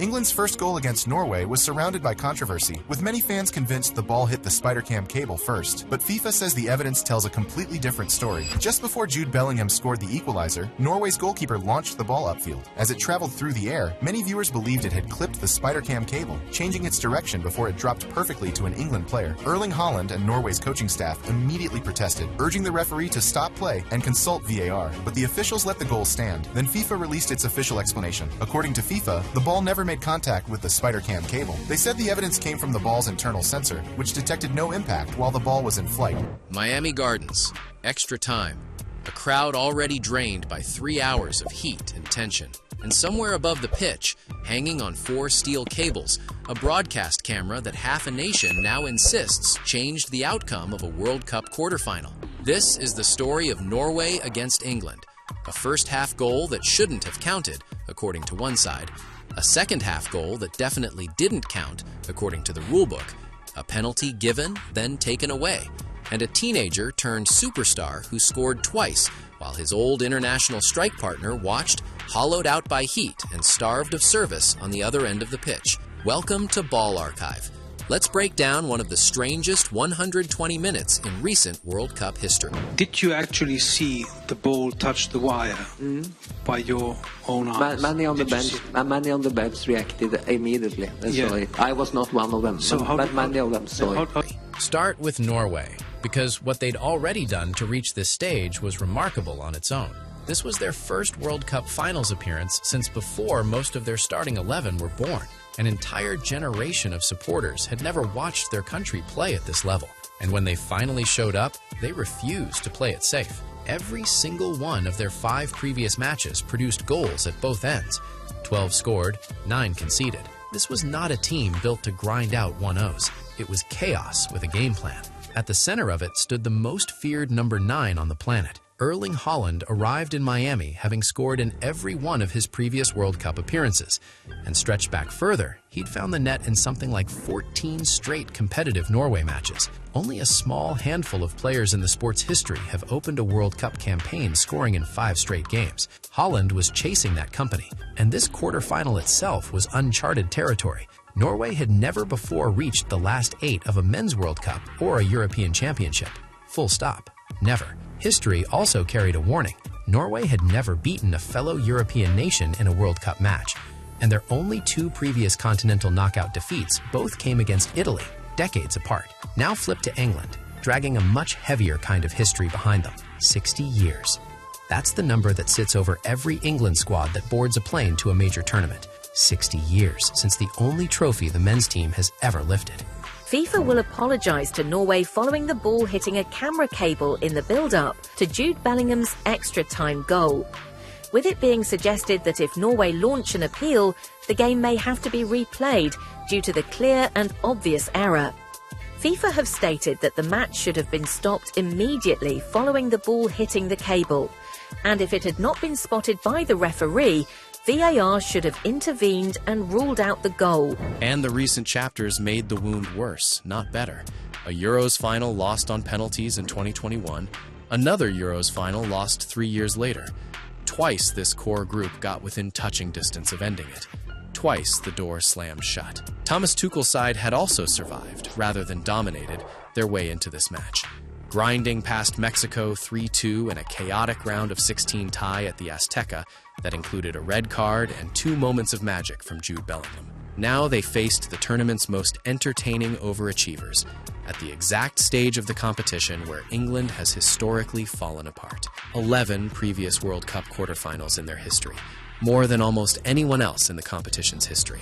England's first goal against Norway was surrounded by controversy, with many fans convinced the ball hit the Spidercam cable first. But FIFA says the evidence tells a completely different story. Just before Jude Bellingham scored the equalizer, Norway's goalkeeper launched the ball upfield. As it traveled through the air, many viewers believed it had clipped the Spidercam cable, changing its direction before it dropped perfectly to an England player. Erling Haaland and Norway's coaching staff immediately protested, urging the referee to stop play and consult VAR. But the officials let the goal stand. Then FIFA released its official explanation. According to FIFA, the ball never made contact with the Spidercam cable. They said the evidence came from the ball's internal sensor, which detected no impact while the ball was in flight. Miami Gardens. Extra time. A crowd already drained by 3 hours of heat and tension. And somewhere above the pitch, hanging on 4 steel cables, a broadcast camera that half a nation now insists changed the outcome of a World Cup quarterfinal. This is the story of Norway against England. A first-half goal that shouldn't have counted, according to one side. A second-half goal that definitely didn't count, according to the rulebook. A penalty given, then taken away. And a teenager turned superstar who scored twice, while his old international strike partner watched, hollowed out by heat and starved of service on the other end of the pitch. Welcome to Ball Archive. Let's break down one of the strangest 120 minutes in recent World Cup history. Did you actually see the ball touch the wire by your own eyes? Many on the bench reacted immediately. Yeah. I was not one of them, but many of them saw it. Start with Norway, because what they'd already done to reach this stage was remarkable on its own. This was their first World Cup finals appearance since before most of their starting 11 were born. An entire generation of supporters had never watched their country play at this level. And when they finally showed up, they refused to play it safe. Every single one of their 5 previous matches produced goals at both ends. 12 scored, 9 conceded. This was not a team built to grind out 1-0s. It was chaos with a game plan. At the center of it stood the most feared number 9 on the planet. Erling Haaland arrived in Miami having scored in every one of his previous World Cup appearances. And stretched back further, he'd found the net in something like 14 straight competitive Norway matches. Only a small handful of players in the sport's history have opened a World Cup campaign scoring in 5 straight games. Haaland was chasing that company, and this quarterfinal itself was uncharted territory. Norway had never before reached the last 8 of a men's World Cup or a European Championship. Full stop. Never. History also carried a warning. Norway had never beaten a fellow European nation in a World Cup match, and their only 2 previous continental knockout defeats both came against Italy, decades apart. Now flip to England, dragging a much heavier kind of history behind them, 60 years. That's the number that sits over every England squad that boards a plane to a major tournament. 60 years since the only trophy the men's team has ever lifted. FIFA will apologise to Norway following the ball hitting a camera cable in the build-up to Jude Bellingham's extra-time goal, with it being suggested that if Norway launch an appeal, the game may have to be replayed due to the clear and obvious error. FIFA have stated that the match should have been stopped immediately following the ball hitting the cable, and if it had not been spotted by the referee, VAR should have intervened and ruled out the goal. And the recent chapters made the wound worse, not better. A Euros final lost on penalties in 2021, another Euros final lost 3 years later. Twice this core group got within touching distance of ending it. Twice the door slammed shut. Thomas Tuchel's side had also survived, rather than dominated, their way into this match. Grinding past Mexico 3-2 in a chaotic round of 16 tie at the Azteca that included a red card and 2 moments of magic from Jude Bellingham. Now they faced the tournament's most entertaining overachievers at the exact stage of the competition where England has historically fallen apart. 11 previous World Cup quarterfinals in their history, more than almost anyone else in the competition's history,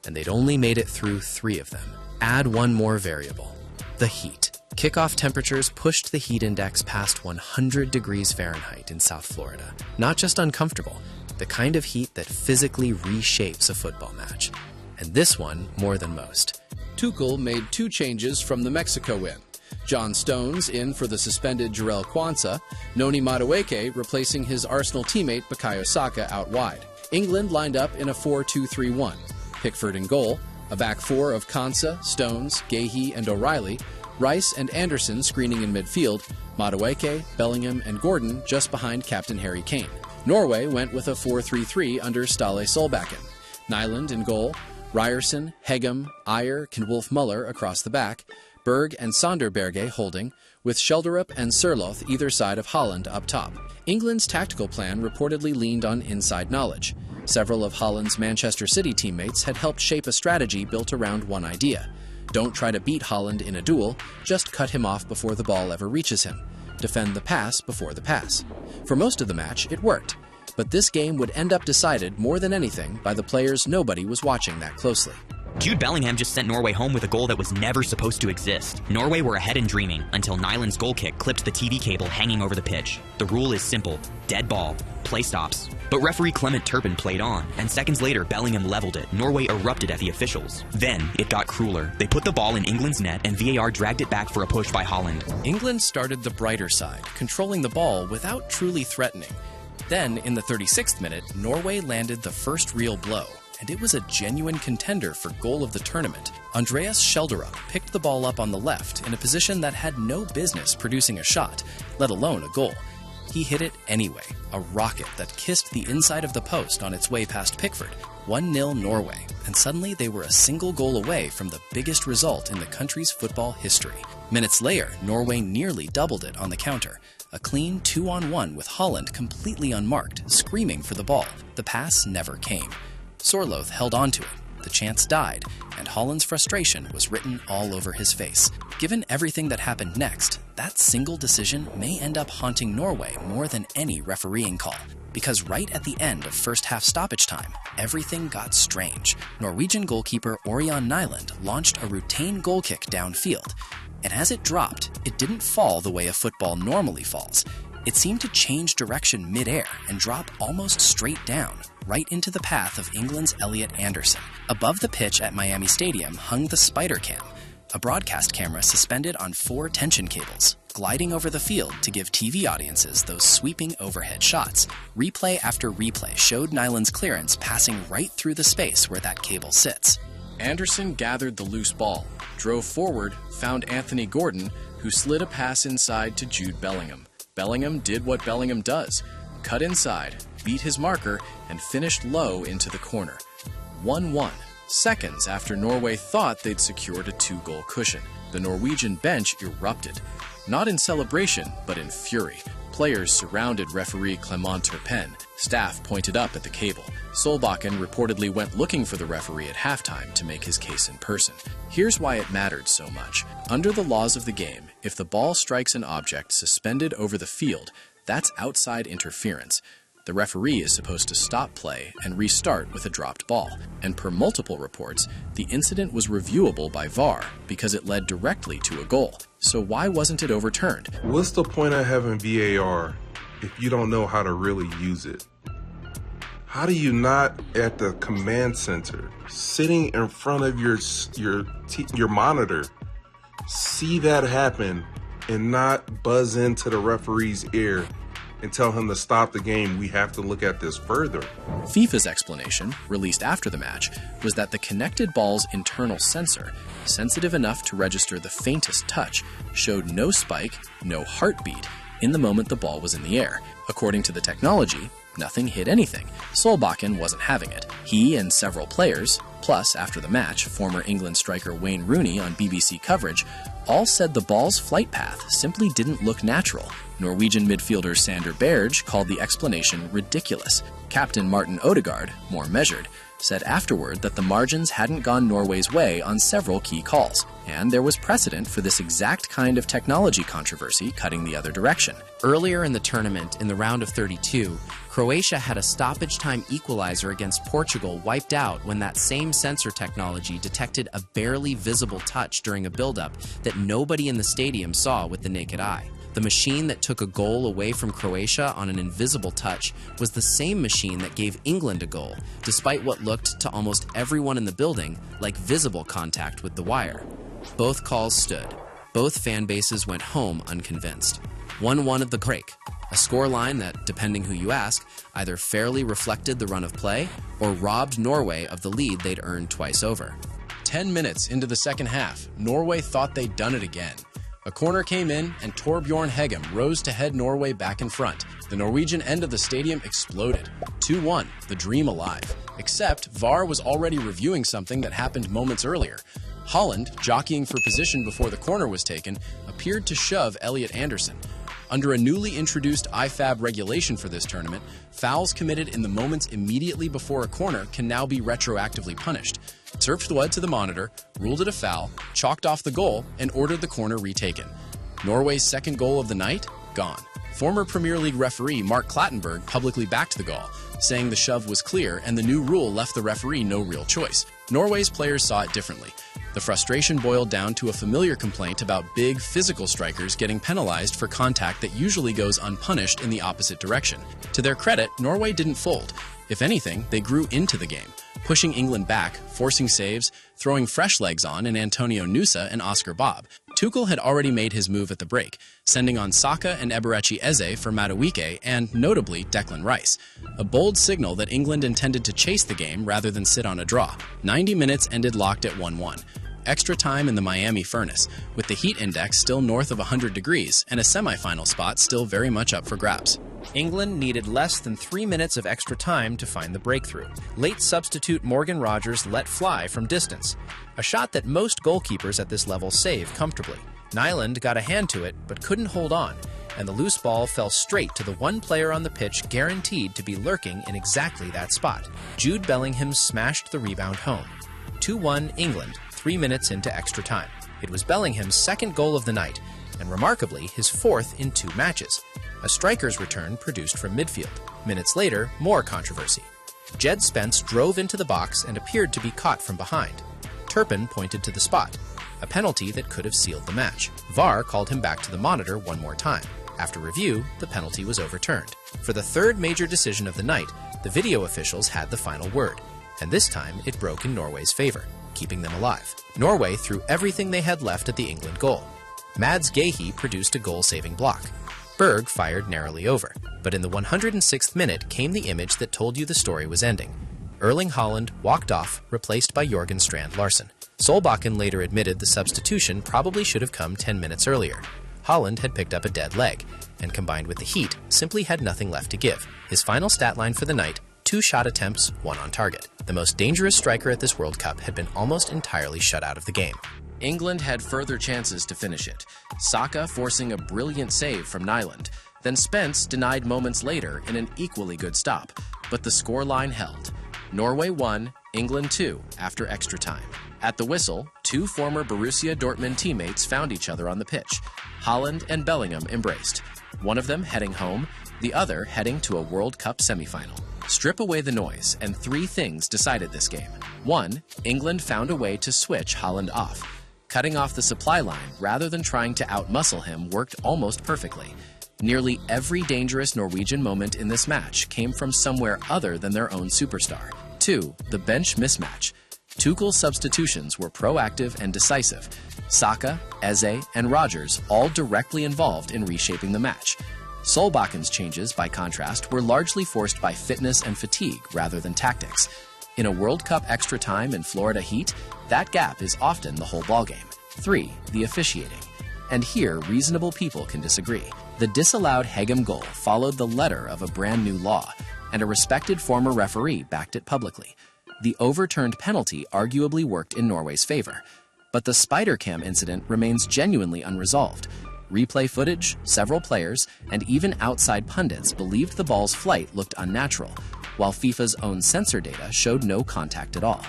and they'd only made it through 3 of them. Add one more variable: the heat. Kickoff temperatures pushed the heat index past 100 degrees Fahrenheit in South Florida. Not just uncomfortable, the kind of heat that physically reshapes a football match. And this one more than most. Tuchel made 2 changes from the Mexico win. John Stones in for the suspended Jarell Quansah, Noni Madueke replacing his Arsenal teammate Bukayo Saka out wide. England lined up in a 4-2-3-1. Pickford in goal, a back 4 of Quansah, Stones, Gahey, and O'Reilly, Rice and Anderson screening in midfield, Madueke, Bellingham, and Gordon just behind captain Harry Kane. Norway went with a 4-3-3 under Ståle Solbakken. Nyland in goal, Ryerson, Heggem, Ayer, and Wolf-Muller across the back, Berg and Sonderberge holding, with Schelderup and Surloth either side of Haaland up top. England's tactical plan reportedly leaned on inside knowledge. Several of Haaland's Manchester City teammates had helped shape a strategy built around one idea. Don't try to beat Haaland in a duel, just cut him off before the ball ever reaches him. Defend the pass before the pass. For most of the match, it worked. But this game would end up decided, more than anything, by the players nobody was watching that closely. Jude Bellingham just sent Norway home with a goal that was never supposed to exist. Norway were ahead and dreaming until Nyland's goal kick clipped the TV cable hanging over the pitch. The rule is simple: dead ball, play stops. But referee Clement Turpin played on, and seconds later Bellingham leveled it. Norway erupted at the officials. Then it got crueler. They put the ball in England's net and VAR dragged it back for a push by Haaland. England started the brighter side, controlling the ball without truly threatening. Then, in the 36th minute, Norway landed the first real blow, and it was a genuine contender for goal of the tournament. Andreas Schelderup picked the ball up on the left in a position that had no business producing a shot, let alone a goal. He hit it anyway, a rocket that kissed the inside of the post on its way past Pickford. 1-0 Norway, and suddenly they were a single goal away from the biggest result in the country's football history. Minutes later, Norway nearly doubled it on the counter. A clean 2-on-1 with Haaland completely unmarked, screaming for the ball. The pass never came. Surloth held on to it. The chance died, and Haaland's frustration was written all over his face. Given everything that happened next, that single decision may end up haunting Norway more than any refereeing call. Because right at the end of first half stoppage time, everything got strange. Norwegian goalkeeper Ørjan Nyland launched a routine goal kick downfield. And as it dropped, it didn't fall the way a football normally falls. It seemed to change direction mid-air and drop almost straight down, right into the path of England's Elliot Anderson. Above the pitch at Miami Stadium hung the Spidercam, a broadcast camera suspended on 4 tension cables, gliding over the field to give TV audiences those sweeping overhead shots. Replay after replay showed Nyland's clearance passing right through the space where that cable sits. Anderson gathered the loose ball, drove forward, found Anthony Gordon, who slid a pass inside to Jude Bellingham. Bellingham did what Bellingham does, cut inside, beat his marker, and finished low into the corner. 1-1, seconds after Norway thought they'd secured a 2-goal cushion. The Norwegian bench erupted, not in celebration, but in fury. Players surrounded referee Clement Turpin. Staff pointed up at the cable. Solbakken reportedly went looking for the referee at halftime to make his case in person. Here's why it mattered so much. Under the laws of the game, if the ball strikes an object suspended over the field, that's outside interference. The referee is supposed to stop play and restart with a dropped ball. And per multiple reports, the incident was reviewable by VAR because it led directly to a goal. So why wasn't it overturned? What's the point of having VAR if you don't know how to really use it? How do you not, at the command center, sitting in front of your monitor, see that happen and not buzz into the referee's ear and tell him to stop the game? We have to look at this further. FIFA's explanation, released after the match, was that the connected ball's internal sensor, sensitive enough to register the faintest touch, showed no spike, no heartbeat, in the moment the ball was in the air. According to the technology, nothing hit anything. Solbakken wasn't having it. He and several players, plus, after the match, former England striker Wayne Rooney on BBC coverage, all said the ball's flight path simply didn't look natural. Norwegian midfielder Sander Berge called the explanation ridiculous. Captain Martin Odegaard, more measured, said afterward that the margins hadn't gone Norway's way on several key calls, and there was precedent for this exact kind of technology controversy cutting the other direction. Earlier in the tournament, in the round of 32, Croatia had a stoppage-time equalizer against Portugal wiped out when that same sensor technology detected a barely visible touch during a build-up that nobody in the stadium saw with the naked eye. The machine that took a goal away from Croatia on an invisible touch was the same machine that gave England a goal, despite what looked to almost everyone in the building like visible contact with the wire. Both calls stood. Both fan bases went home unconvinced. 1-1 at the break, a scoreline that, depending who you ask, either fairly reflected the run of play or robbed Norway of the lead they'd earned twice over. 10 minutes into the second half, Norway thought they'd done it again. A corner came in, and Torbjørn Heggem rose to head Norway back in front. The Norwegian end of the stadium exploded. 2-1, the dream alive. Except VAR was already reviewing something that happened moments earlier. Haaland, jockeying for position before the corner was taken, appeared to shove Elliot Anderson. Under a newly introduced IFAB regulation for this tournament, fouls committed in the moments immediately before a corner can now be retroactively punished. Served the to the monitor, ruled it a foul, chalked off the goal, and ordered the corner retaken. Norway's second goal of the night? Gone. Former Premier League referee Mark Clattenburg publicly backed the goal, saying the shove was clear and the new rule left the referee no real choice. Norway's players saw it differently. The frustration boiled down to a familiar complaint about big, physical strikers getting penalized for contact that usually goes unpunished in the opposite direction. To their credit, Norway didn't fold. If anything, they grew into the game, pushing England back, forcing saves, throwing fresh legs on in Antonio Nusa and Oscar Bob. Tuchel had already made his move at the break, sending on Saka and Eberechi Eze for Madueke and, notably, Declan Rice. A bold signal that England intended to chase the game rather than sit on a draw. 90 minutes ended locked at 1-1. Extra time in the Miami furnace, with the heat index still north of 100 degrees and a semi-final spot still very much up for grabs. England needed less than 3 minutes of extra time to find the breakthrough. Late substitute Morgan Rogers let fly from distance, a shot that most goalkeepers at this level save comfortably. Nyland got a hand to it but couldn't hold on, and the loose ball fell straight to the one player on the pitch guaranteed to be lurking in exactly that spot. Jude Bellingham smashed the rebound home. 2-1 England, 3 minutes into extra time. It was Bellingham's second goal of the night, and remarkably, his fourth in 2 matches. A striker's return produced from midfield. Minutes later, more controversy. Jed Spence drove into the box and appeared to be caught from behind. Turpin pointed to the spot, a penalty that could have sealed the match. VAR called him back to the monitor one more time. After review, the penalty was overturned. For the third major decision of the night, the video officials had the final word, and this time it broke in Norway's favor, keeping them alive. Norway threw everything they had left at the England goal. Mads Gehi produced a goal-saving block. Berg fired narrowly over, but in the 106th minute came the image that told you the story was ending. Erling Haaland walked off, replaced by Jorgen Strand Larsen. Solbakken later admitted the substitution probably should have come 10 minutes earlier. Haaland had picked up a dead leg, and combined with the heat, simply had nothing left to give. His final stat line for the night: 2 shot attempts, 1 on target. The most dangerous striker at this World Cup had been almost entirely shut out of the game. England had further chances to finish it, Saka forcing a brilliant save from Nyland, then Spence denied moments later in an equally good stop, but the scoreline held. Norway 1, England 2 after extra time. At the whistle, 2 former Borussia Dortmund teammates found each other on the pitch. Haaland and Bellingham embraced, one of them heading home, the other heading to a World Cup semifinal. Strip away the noise, and 3 things decided this game. 1, England found a way to switch Haaland off. Cutting off the supply line rather than trying to outmuscle him worked almost perfectly. Nearly every dangerous Norwegian moment in this match came from somewhere other than their own superstar. 2, the bench mismatch. Tuchel's substitutions were proactive and decisive. Saka, Eze, and Rogers all directly involved in reshaping the match. Solbakken's changes, by contrast, were largely forced by fitness and fatigue rather than tactics. In a World Cup extra time in Florida heat, that gap is often the whole ballgame. 3, the officiating. And here, reasonable people can disagree. The disallowed Heggem goal followed the letter of a brand new law, and a respected former referee backed it publicly. The overturned penalty arguably worked in Norway's favor. But the Spidercam incident remains genuinely unresolved. Replay footage, several players, and even outside pundits believed the ball's flight looked unnatural, while FIFA's own sensor data showed no contact at all.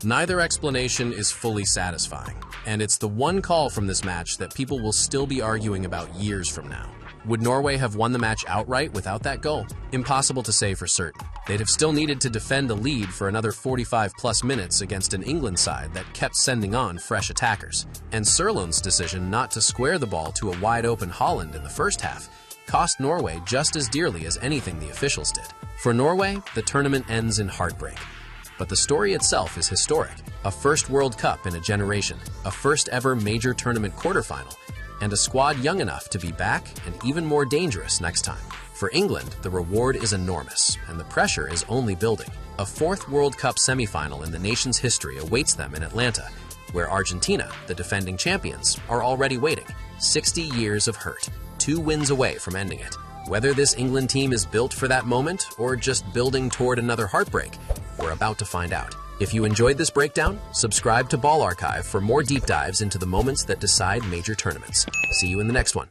Neither explanation is fully satisfying, and it's the one call from this match that people will still be arguing about years from now. Would Norway have won the match outright without that goal? Impossible to say for certain. They'd have still needed to defend the lead for another 45-plus minutes against an England side that kept sending on fresh attackers. And Sørloth's decision not to square the ball to a wide-open Haaland in the first half cost Norway just as dearly as anything the officials did. For Norway, the tournament ends in heartbreak. But the story itself is historic. A first World Cup in a generation, a first-ever major tournament quarterfinal, and a squad young enough to be back and even more dangerous next time. For England, the reward is enormous, and the pressure is only building. A 4th World Cup semifinal in the nation's history awaits them in Atlanta, where Argentina, the defending champions, are already waiting. 60 years of hurt, 2 wins away from ending it. Whether this England team is built for that moment or just building toward another heartbreak, we're about to find out. If you enjoyed this breakdown, subscribe to Ball Archive for more deep dives into the moments that decide major tournaments. See you in the next one.